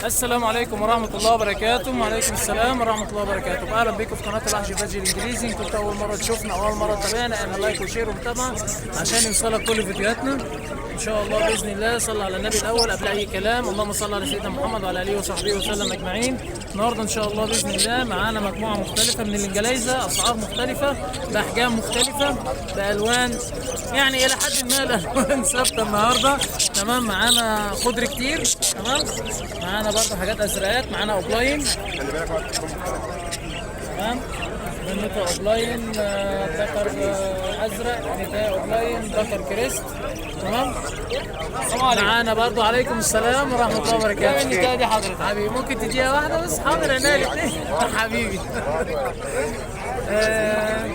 السلام عليكم ورحمة الله وبركاته. وعليكم السلام ورحمة الله وبركاته. أهلا بكم في قناة الوحش البادجي الإنجليزي. إن كنت أول مرة تشوفنا أو أول مرة تتابعنا اعمل لايك وشير ومتابعة عشان يوصلك كل فيديوهاتنا إن شاء الله بإذن الله. صلى على النبي الأول قبل أي كلام. اللهم صل على سيدنا محمد وعلى آله وصحبه وسلم أجمعين. النهارده إن شاء الله بإذن الله معانا مجموعة مختلفة من الإنجليزة، أسعار مختلفة بأحجام مختلفة بألوان، يعني إلى حد ما الألوان ثابتة النهارده. تمام، معانا خضر كتير. تمام، معانا برضه حاجات أزرقات، معانا أوبلاين. تمام، نتا اوبلاين، ذكر ازرق، نتا اوبلاين، ذكر كريست. تمام، معانا برضو. عليكم السلام ورحمه الله وبركاته. النتا دي حضرتك حبيبي ممكن تديها واحده بس؟ حاضر عينيا الاثنين حبيبي.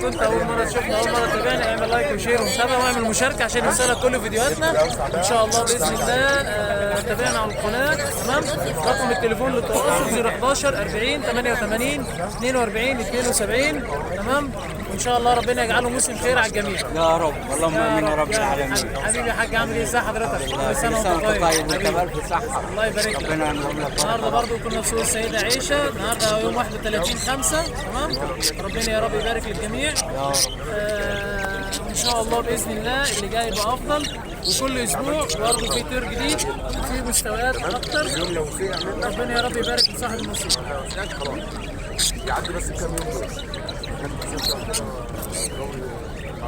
كنت اول مره تشوفنا اول مره تتابعنا اعمل لايك وشير ومتابعه واعمل مشاركه عشان يوصلك كل فيديوهاتنا ان شاء الله باذن الله. تابعنا على القناه. تمام، رقم التليفون للتواصل 011 40 88 42 72. تمام، وان شاء الله ربنا يجعله موسم خير على الجميع يا رب. اللهم امين يا رب العالمين. حبيبي يا حاج، عامل ايه؟ ازي حضرتك؟ كل سنه وانت طيب. وانت بالف صحه. الله يبارك لك. ربنا ينعم لك. النهارده برضه كنا في سوق السيده عيشه، النهارده يوم 31/5. تمام، ربنا يا رب يبارك للجميع يا رب. ان شاء الله باذن الله اللي جاي يبقى افضل، وكل اسبوع برضه في تور جديد وفي مستويات اكتر. ربنا يا رب يبارك لصاحب النصيب.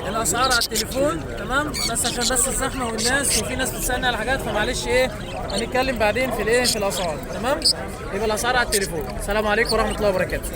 الاسعار على التليفون. تمام، بس عشان بس الزحمه والناس وفي ناس بتسالني على حاجات، فمعلش ايه هنتكلم بعدين في الايه في الاسعار. تمام، يبقى الاسعار على التليفون. السلام عليكم ورحمه الله وبركاته.